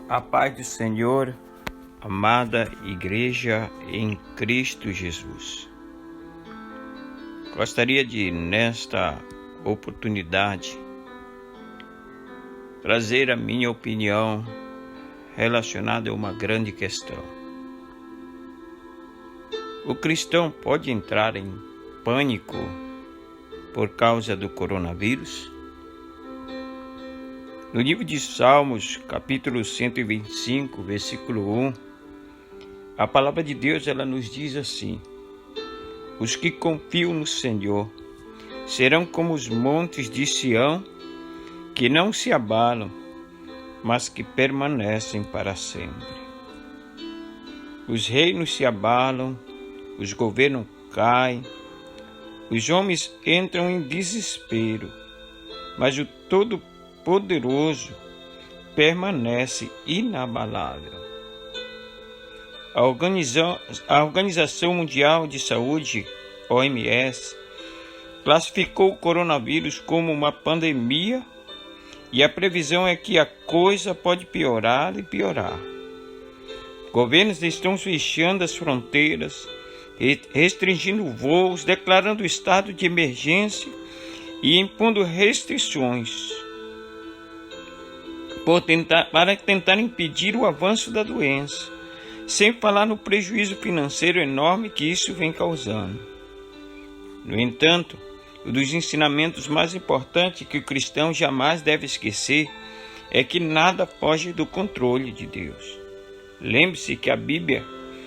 A paz do Senhor, amada Igreja em Cristo Jesus. Gostaria de, nesta oportunidade, trazer a minha opinião relacionada a uma grande questão. O cristão pode entrar em pânico por causa do coronavírus? No livro de Salmos, capítulo 125, versículo 1, a palavra de Deus ela nos diz assim: os que confiam no Senhor serão como os montes de Sião, que não se abalam, mas que permanecem para sempre. Os reinos se abalam, os governos caem, os homens entram em desespero, mas o Todo-Poderoso permanece inabalável. A Organização Mundial de Saúde, OMS, classificou o coronavírus como uma pandemia e a previsão é que a coisa pode piorar e piorar. Governos estão fechando as fronteiras, restringindo voos, declarando estado de emergência e impondo restrições para tentar impedir o avanço da doença, sem falar no prejuízo financeiro enorme que isso vem causando. No entanto, um dos ensinamentos mais importantes que o cristão jamais deve esquecer é que nada foge do controle de Deus. Lembre-se que a Bíblia,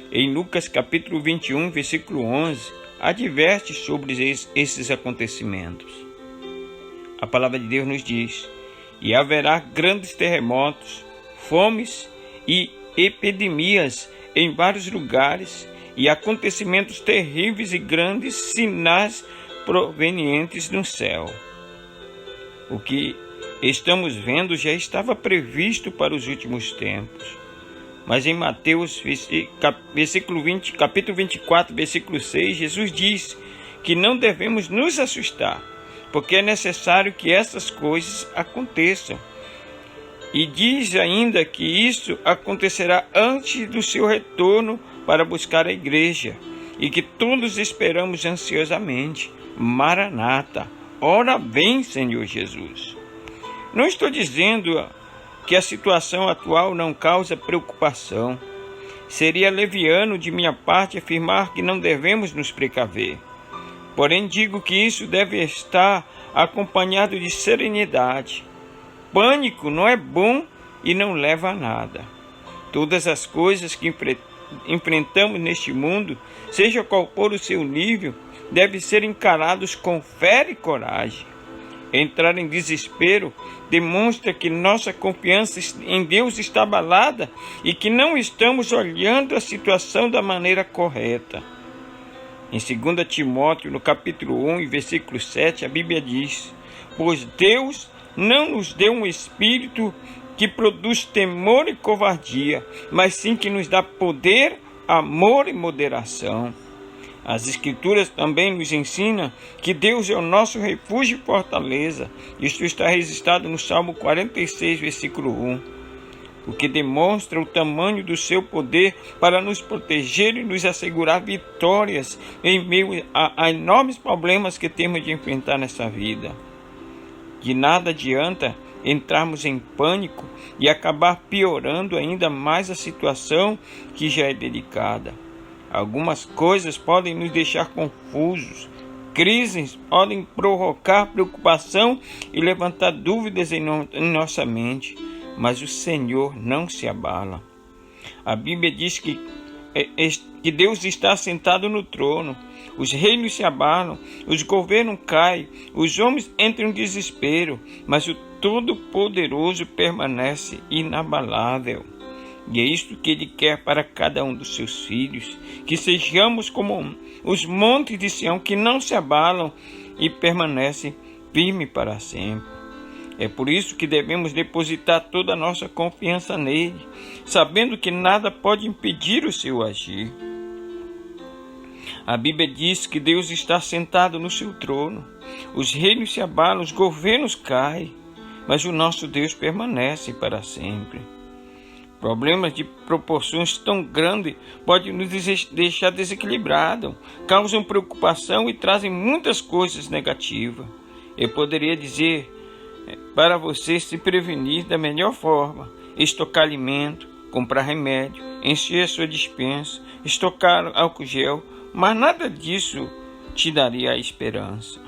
em Lucas capítulo 21, versículo 11, adverte sobre esses acontecimentos. A palavra de Deus nos diz: e haverá grandes terremotos, fomes e epidemias em vários lugares, e acontecimentos terríveis e grandes sinais provenientes do céu. O que estamos vendo já estava previsto para os últimos tempos. Mas em Mateus, capítulo 24, versículo 6, Jesus diz que não devemos nos assustar, porque é necessário que essas coisas aconteçam. E diz ainda que isso acontecerá antes do seu retorno para buscar a igreja, e que todos esperamos ansiosamente. Maranata, ora vem, Senhor Jesus. Não estou dizendo que a situação atual não causa preocupação. Seria leviano de minha parte afirmar que não devemos nos precaver. Porém, digo que isso deve estar acompanhado de serenidade. Pânico não é bom e não leva a nada. Todas as coisas que enfrentamos neste mundo, seja qual for o seu nível, devem ser encarados com fé e coragem. Entrar em desespero demonstra que nossa confiança em Deus está abalada e que não estamos olhando a situação da maneira correta. Em 2 Timóteo, no capítulo 1, versículo 7, a Bíblia diz: pois Deus não nos deu um espírito que produz temor e covardia, mas sim que nos dá poder, amor e moderação. As Escrituras também nos ensinam que Deus é o nosso refúgio e fortaleza. Isto está registrado no Salmo 46, versículo 1. O que demonstra o tamanho do seu poder para nos proteger e nos assegurar vitórias em meio a enormes problemas que temos de enfrentar nessa vida. De nada adianta entrarmos em pânico e acabar piorando ainda mais a situação que já é delicada. Algumas coisas podem nos deixar confusos, crises podem provocar preocupação e levantar dúvidas em nossa mente, mas o Senhor não se abala. A Bíblia diz que Deus está sentado no trono, os reinos se abalam, os governos caem, os homens entram em desespero, mas o Todo-Poderoso permanece inabalável. E é isto que Ele quer para cada um dos seus filhos, que sejamos como os montes de Sião que não se abalam e permanecem firmes para sempre. É por isso que devemos depositar toda a nossa confiança nele, sabendo que nada pode impedir o seu agir. A Bíblia diz que Deus está sentado no seu trono, os reinos se abalam, os governos caem, mas o nosso Deus permanece para sempre. Problemas de proporções tão grandes podem nos deixar desequilibrados, causam preocupação e trazem muitas coisas negativas. Eu poderia dizer para você se prevenir da melhor forma: estocar alimento, comprar remédio, encher a sua despensa, estocar álcool gel, mas nada disso te daria a esperança.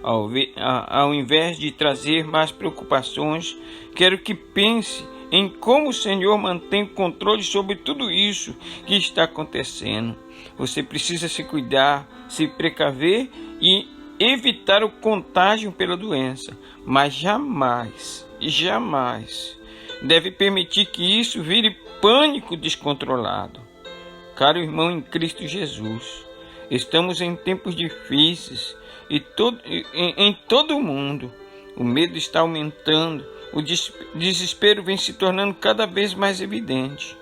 Ao invés de trazer mais preocupações, quero que pense em como o Senhor mantém controle sobre tudo isso que está acontecendo. Você precisa se cuidar, se precaver e evitar o contágio pela doença, mas jamais deve permitir que isso vire pânico descontrolado. Caro irmão em Cristo Jesus, estamos em tempos difíceis em todo o mundo. O medo está aumentando, o desespero vem se tornando cada vez mais evidente.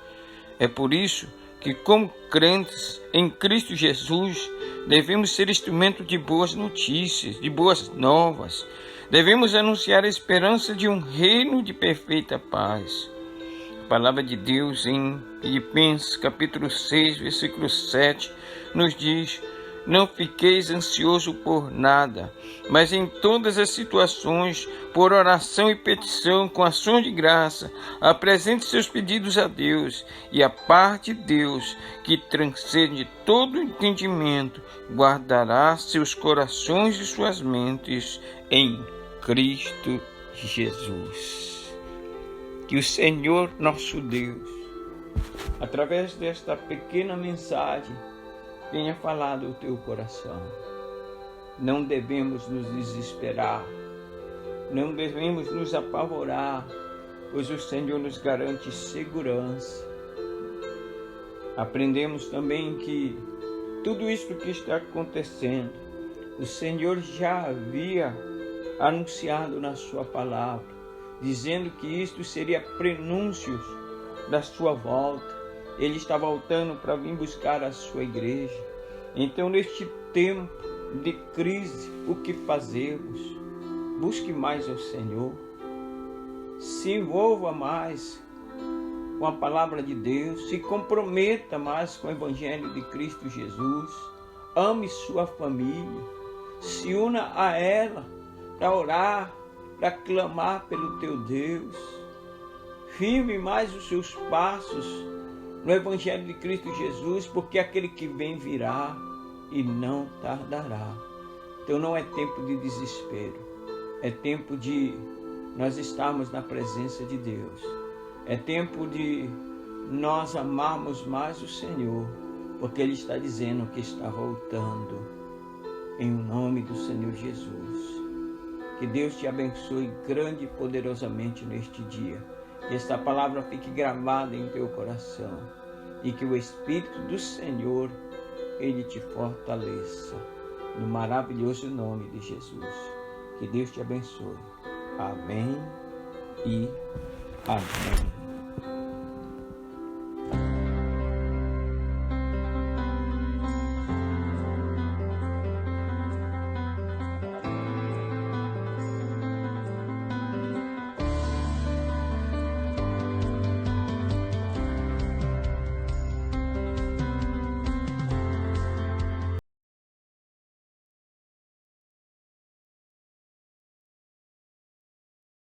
É por isso que, como crentes em Cristo Jesus, devemos ser instrumento de boas notícias, de boas novas. Devemos anunciar a esperança de um reino de perfeita paz. A palavra de Deus em Filipenses capítulo 6, versículo 7, nos diz: não fiqueis ansioso por nada, mas em todas as situações, por oração e petição, com ações de graça, apresente seus pedidos a Deus, e a paz de Deus, que transcende todo entendimento, guardará seus corações e suas mentes em Cristo Jesus. Que o Senhor nosso Deus, através desta pequena mensagem, tenha falado o teu coração. Não devemos nos desesperar, não devemos nos apavorar, pois o Senhor nos garante segurança. Aprendemos também que tudo isso que está acontecendo, o Senhor já havia anunciado na sua palavra, dizendo que isto seria prenúncios da sua volta. Ele está voltando para vir buscar a sua igreja. Então, neste tempo de crise, o que fazemos? Busque mais ao Senhor. Se envolva mais com a palavra de Deus. Se comprometa mais com o Evangelho de Cristo Jesus. Ame sua família. Se una a ela para orar, para clamar pelo teu Deus. Firme mais os seus passos no Evangelho de Cristo Jesus, porque aquele que vem virá e não tardará. Então não é tempo de desespero, é tempo de nós estarmos na presença de Deus. É tempo de nós amarmos mais o Senhor, porque Ele está dizendo que está voltando, em nome do Senhor Jesus. Que Deus te abençoe grande e poderosamente neste dia. Que esta palavra fique gravada em teu coração e que o Espírito do Senhor, Ele te fortaleça, no maravilhoso nome de Jesus. Que Deus te abençoe. Amém e amém.